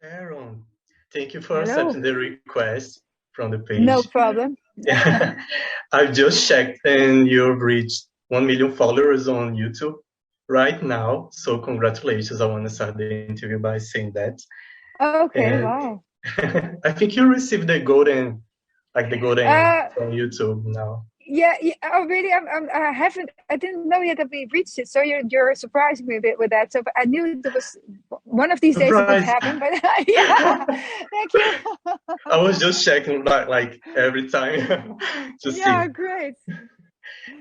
Sharon, thank you for Hello. accepting the request from the No page. problem. Yeah, I've just checked and you've reached 1 million followers on YouTube right now. So congratulations. I want to start the interview by saying that. Okay, And wow. I think you received the golden Uh, from YouTube now. yeah, yeah. Oh, really? I haven't. I didn't know yet that we reached it. So you're surprising me a bit with that. So I knew it was one of these days it would Surprise! happen. But yeah, thank you. I was just checking like every time to Yeah, see. great.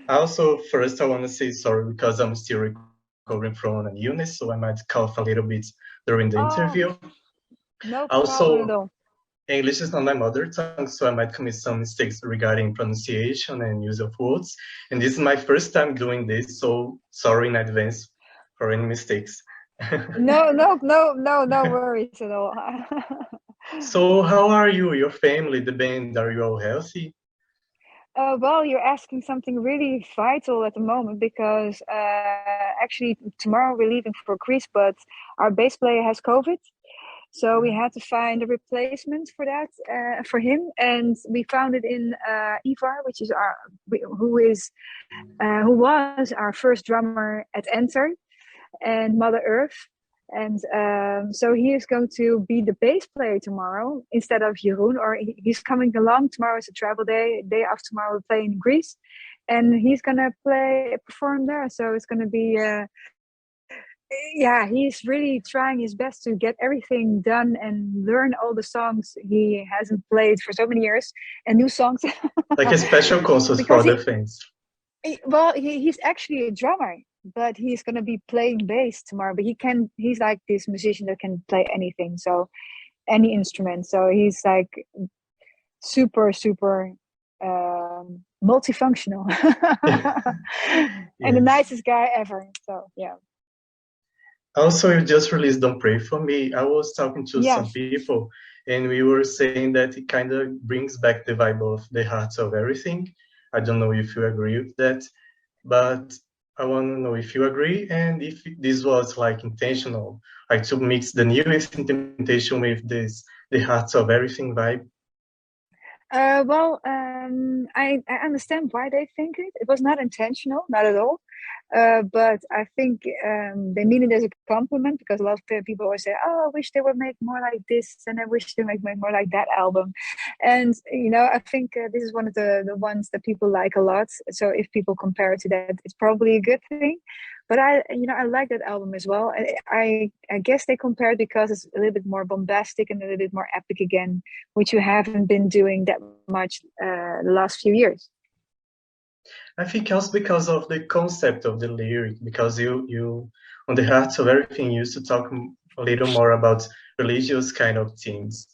Also, first, I want to say sorry because I'm still recovering from an illness, so I might cough a little bit during the Oh, interview. no problem at Also, all. English is not my mother tongue, so I might commit some mistakes regarding pronunciation and use of words. And this is my first time doing this, so sorry in advance for any mistakes. No worries at all. So, how are you, your family, the band? Are you all healthy? Well, you're asking something really vital at the moment because actually tomorrow we're leaving for Greece, but our bass player has COVID, so we had to find a replacement for that for him, and we found it in Ivar, which is who was our first drummer at Enter and Mother Earth. And so he is going to be the bass player tomorrow instead of Jeroen, or he's coming along. Tomorrow is a travel day. Day after tomorrow, we're playing in Greece, and he's gonna perform there. So it's gonna be, yeah, he's really trying his best to get everything done and learn all the songs he hasn't played for so many years and new songs, Like a special concert because for the fans. he's actually a drummer, but he's gonna be playing bass tomorrow. But he's like this musician that can play anything, so any instrument. So he's like super multifunctional, and the Yes. nicest guy ever. So yeah, Also, you just released Don't Pray For Me. I was talking to some yes. people, and we were saying that it kind of brings back the vibe of the heart of everything. I don't know if you agree with that, but I want to know if you agree and if this was like intentional, like to mix the new Within Temptation with the heart of everything vibe. Well, I understand why they think it. It was not intentional, not at all. But I think they mean it as a compliment because a lot of people always say, "Oh, I wish they would make more like this, and I wish they would make more like that album." And I think this is one of the ones that people like a lot. So if people compare it to that, it's probably a good thing. But I like that album as well. I guess they compared because it's a little bit more bombastic and a little bit more epic again, which you haven't been doing that much the last few years. I think also because of the concept of the lyric, because you on the heart of everything you used to talk a little more about religious kind of things.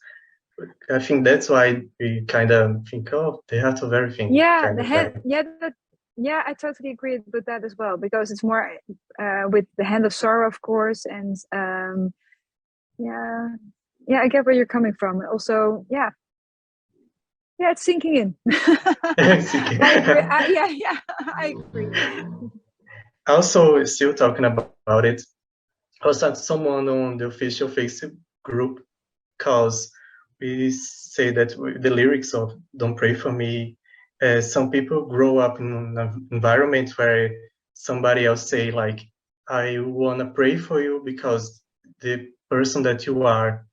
I think that's why we kind of think, oh, the heart of everything Yeah, kind the of hand. vibe. Yeah, I totally agree with that as well because it's more with the hand of sorrow, of course, and yeah, yeah, I get where you're coming from. Also, yeah, it's sinking in. I agree. Yeah, I agree. Also, still talking about it, I was talking to someone on the official Facebook group because we say that the lyrics of Don't Pray For Me, some people grow up in an environment where somebody else say like, I want to pray for you because the person that you are,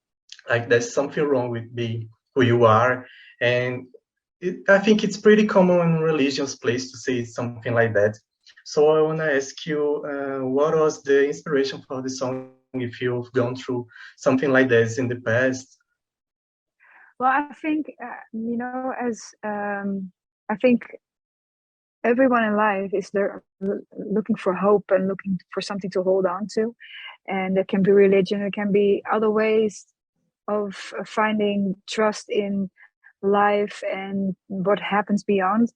like there's something wrong with being who you are. And I think it's pretty common in religious place to say something like that. So I want to ask you, what was the inspiration for the song if you've gone through something like this in the past? Well, I think as I think everyone in life is there looking for hope and looking for something to hold on to, and it can be religion, it can be other ways of finding trust in life and what happens beyond.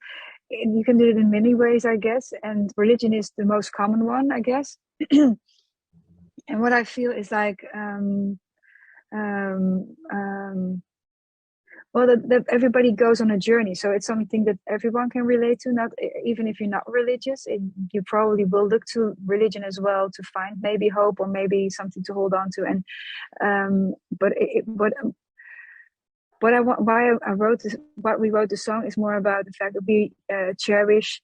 And you can do it in many ways, I guess, and religion is the most common one, I guess. And what I feel is like um, well, that everybody goes on a journey, so it's something that everyone can relate to. Not even if you're not religious, you probably will look to religion as well to find maybe hope or maybe something to hold on to. And but why I wrote this, what we wrote the song is more about the fact that we cherish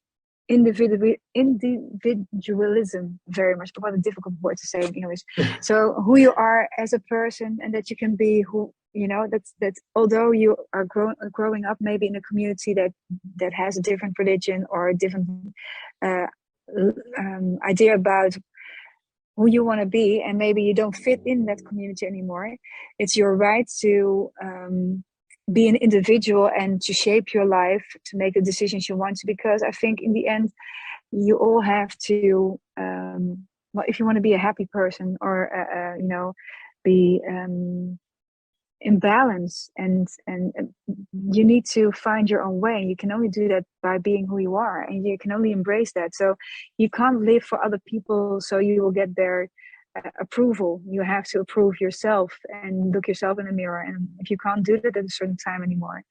individualism very much. What a difficult word to say in English. So who you are as a person, and that you can be who, you know, that's although you are growing up maybe in a community that has a different religion or a different idea about who you want to be, and maybe you don't fit in that community anymore, it's your right to be an individual and to shape your life, to make the decisions you want to, because I think in the end you all have to well, if you want to be a happy person or you know, be in balance, and you need to find your own way. You can only do that by being who you are, and you can only embrace that. So you can't live for other people so you will get their approval. You have to approve yourself and look yourself in the mirror, and if you can't do that at a certain time anymore,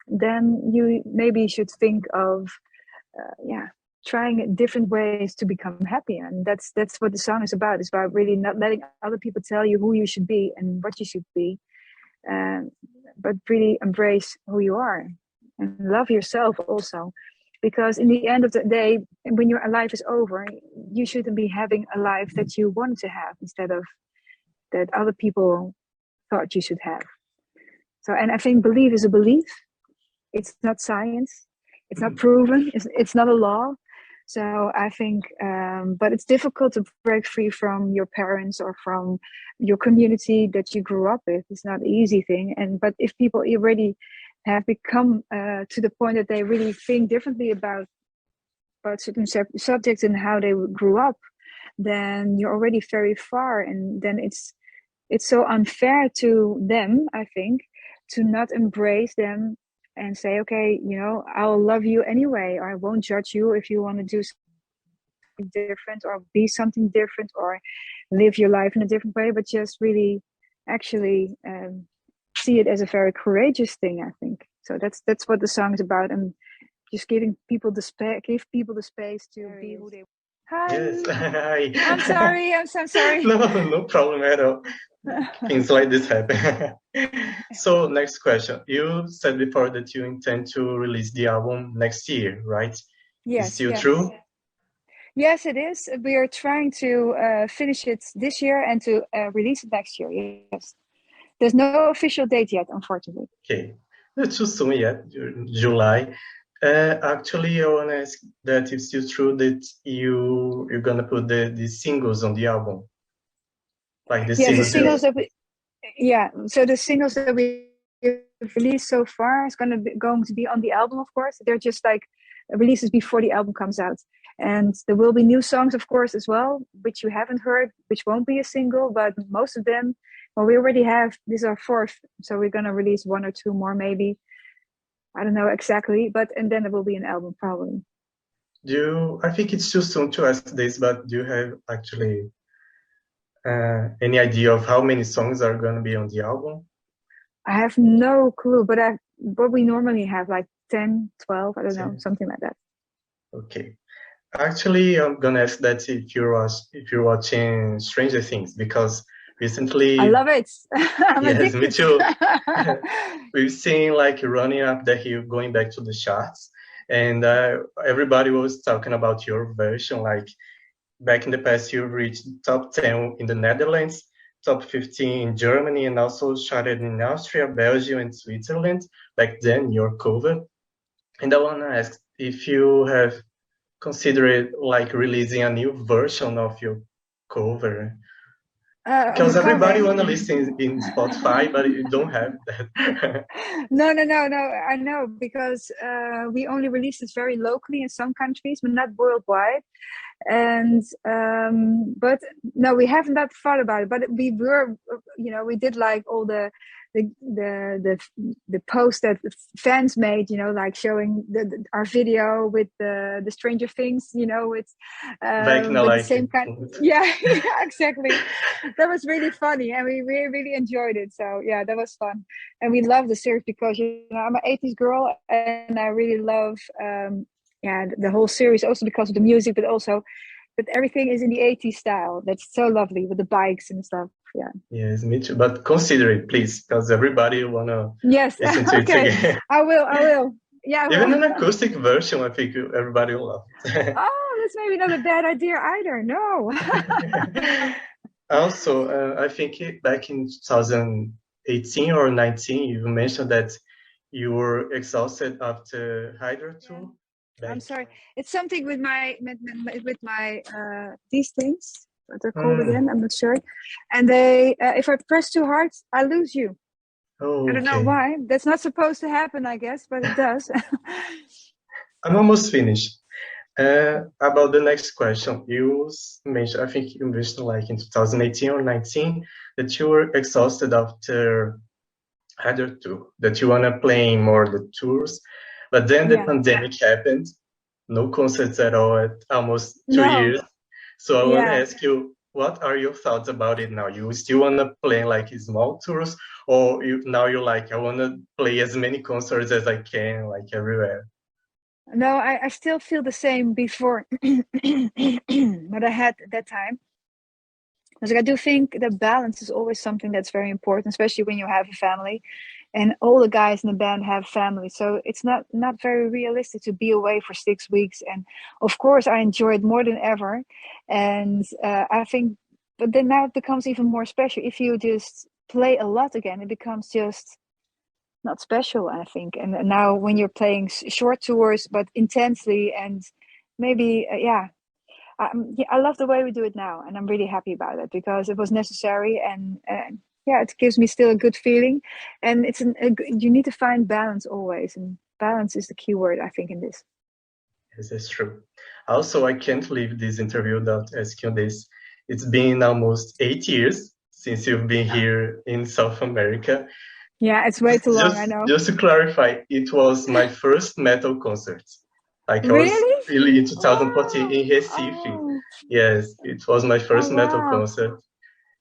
then you maybe should think of trying different ways to become happy. And that's what the song is about. It's about really not letting other people tell you who you should be and what you should be, but really embrace who you are and love yourself also, because in the end of the day, when your life is over, you shouldn't be having a life that you want to have instead of that other people thought you should have. So, and I think belief is a belief. It's not science. It's not proven. It's not a law. So I think, but it's difficult to break free from your parents or from your community that you grew up with. It's not an easy thing. But if people already have become to the point that they really think differently about certain subjects and how they grew up, then you're already very far. And then it's so unfair to them, I think, to not embrace them and say, okay, you know, I'll love you anyway, or I won't judge you if you want to do something different or be something different or live your life in a different way, but just really actually see it as a very courageous thing, I think. So that's what the song is about, and just giving people the space to be who they want. Hi. Yes. Hi. I'm sorry. I'm so sorry. No problem at all. Things like this happen. So next question. You said before that you intend to release the album next year, right? Yes. Is still true? Yes, it is. We are trying to finish it this year and to release it next year. Yes. There's no official date yet, unfortunately. Okay. Not too soon yet, July. Actually, I want to ask that it's still true that you're gonna put the singles on the album, like the Yes, singles. so the singles that we released so far is going to be on the album. Of course, they're just like releases before the album comes out, and there will be new songs, of course, as well, which you haven't heard, which won't be a single, but most of them, well, we already have. This is our fourth, so we're going to release one or two more, maybe. I don't know exactly, and then there will be an album probably. I think it's too soon to ask this, but do you have actually any idea of how many songs are going to be on the album? I have no clue, but what we normally have, like 10, 12, I don't know, something like that. Okay. Actually, I'm gonna ask that if you're watching Stranger Things, because recently I love it. Yes, me too. We've seen like running up the hill, going back to the charts, and everybody was talking about your version. Like back in the past, you reached top 10 in the Netherlands, top 15 in Germany, and also charted in Austria, Belgium, and Switzerland. Back then, your cover. And I want to ask if you have considered like releasing a new version of your cover. Because everybody want to listen in Spotify, but you don't have that. No. I know, because we only released it very locally in some countries, but not worldwide. And but no, we haven't that thought about it. But we were, we did like all the post that fans made, like showing our video with the Stranger Things, with Vecna with the like same it. kind. Yeah, yeah, exactly. That was really funny, and we really, really enjoyed it. So yeah, that was fun, and we love the series because I'm an 80s girl, and I really love the whole series, also because of the music, but also that everything is in the 80s style. That's so lovely with the bikes and stuff. Yeah. Yes, me too. But consider it, please, because everybody wanna Yes. listen to it Okay. again. I will. Yeah, I Even will. an acoustic version, I think everybody will love it. Oh, that's maybe not a bad idea either. No. Also, I think back in 2018 or 19, you mentioned that you were exhausted after Hydra Yeah. 2 I'm back. sorry. It's something with my these things. What they're called Mm. again? I'm not sure. And they, if I press too hard, I lose you. I Oh, don't know okay. why. That's not supposed to happen, I guess, but it does. I'm almost finished. About the next question, mentioned, I think you mentioned like in 2018 or 19 that you were exhausted after Hydra 2, that you wanna play more the tours, but then the Yeah. pandemic happened, no concerts at all at almost two No. years. So I want to Yeah. ask you, what are your thoughts about it now? You still want to play like small tours, or now you're like, I want to play as many concerts as I can, like everywhere? No, I still feel the same before what I had at that time. Because I do think that balance is always something that's very important, especially when you have a family. And all the guys in the band have families, so it's not very realistic to be away for 6 weeks. And of course, I enjoy it more than ever. And I think, but then now it becomes even more special if you just play a lot again. It becomes just not special, I think. And now when you're playing short tours but intensely, and maybe yeah, I love the way we do it now, and I'm really happy about it because it was necessary. And yeah, it gives me still a good feeling. And you need to find balance always, and balance is the key word, I think, in this. Yes, that's true. Also, I can't leave this interview without asking this. It's been almost 8 years since you've been here in South America. Yeah, it's way too long, I know. Just to clarify, it was my first metal concert. Like I was Really? really in 2014 Oh, in Recife. oh, Yes, it was my oh, first metal wow. concert.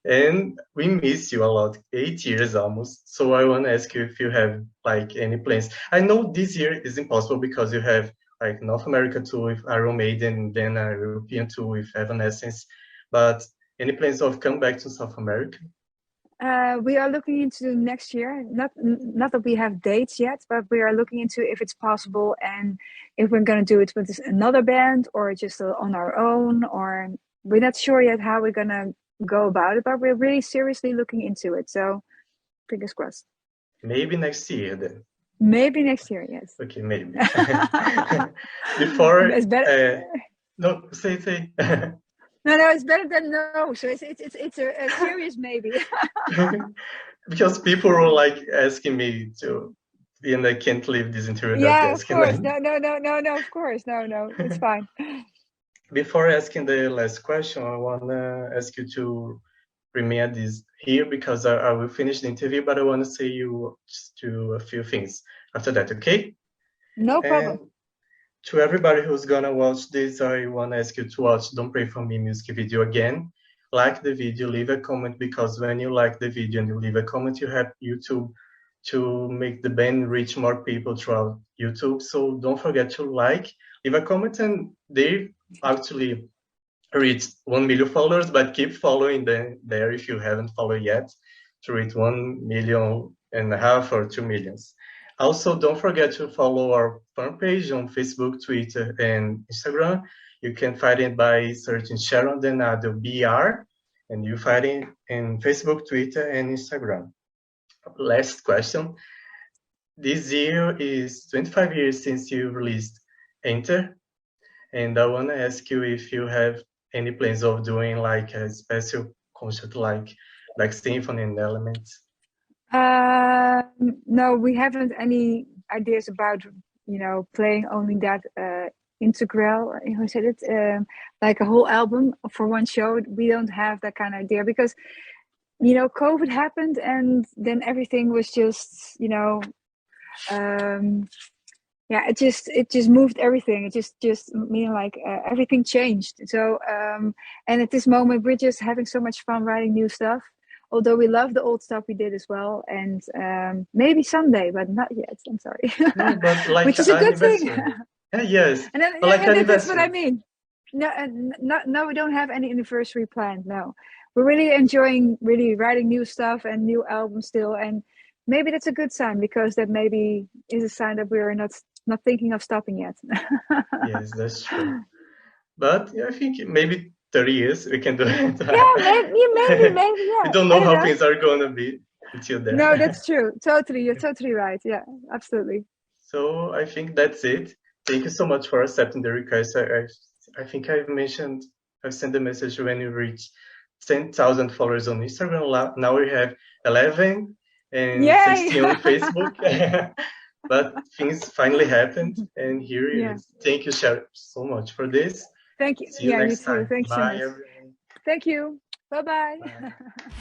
And we miss you a lot, 8 years almost. So I want to ask you if you have like any plans. I know this year is impossible because you have like North America tour with Iron Maiden, then a European tour with Evanescence. But any plans of come back to South America? We are looking into next year. Not that we have dates yet, but we are looking into if it's possible and if we're going to do it with another band or just on our own. Or we're not sure yet how we're going to go about it, but we're really seriously looking into it. So fingers crossed. Maybe next year then. Maybe next year, yes. Okay, maybe. Before, It's better. no, say. No, it's better than no. So it's a serious maybe. Because people were like asking me to, and I can't leave this interview without Yeah, of asking course. them. No. Of course, no. It's fine. Before asking the last question, I wanna ask you to remain at this here because I will finish the interview, but I want to say you just to a few things after that, okay? No And problem. to everybody who's gonna watch this, I want to ask you to watch Don't Pray For Me music video again. Like the video, leave a comment, because when you like the video and you leave a comment, you help YouTube to make the band reach more people throughout YouTube. So don't forget to like, leave a comment, and they actually reached 1 million followers, but keep following them there if you haven't followed yet to reach 1.5 million or 2 millions. Also, don't forget to follow our fan page on Facebook, Twitter, and Instagram. You can find it by searching Sharon then Adel BR, and you find it in Facebook, Twitter, and Instagram. Last question. This year is 25 years since you released Enter, and I want to ask you if you have any plans of doing like a special concert like symphony and elements. No, we haven't any ideas about playing only that integral, who said it, like a whole album for one show. We don't have that kind of idea because, COVID happened and then everything was just, it just moved everything. It just mean like everything changed. So and at this moment we're just having so much fun writing new stuff. Although we love the old stuff we did as well, and maybe someday, but not yet. I'm sorry, No, but like which is a good thing. anniversary. Yes, And then, but like and that's what I anniversary. mean. No, no, we don't have any anniversary planned. No, we're really enjoying really writing new stuff and new albums still, and maybe that's a good sign because that maybe is a sign that we're not thinking of stopping yet. Yes, that's true. But yeah, I think maybe 30 years we can do it. Yeah, maybe, We yeah. don't I know don't how know. things are going to be until No, then. that's true. Totally, you're totally right. Yeah, absolutely. So I think that's it. Thank you so much for accepting the request. I think I've sent a message when you reach 10,000 followers on Instagram. Now we have 11 and Yay! 16 on Facebook. But things finally happened, and here it Yeah. is. Thank you, Sharon, so much for this. Thank you. See you Yeah, you next too. time. Thanks so Bye, much. everyone. Thank you. Bye bye. Bye.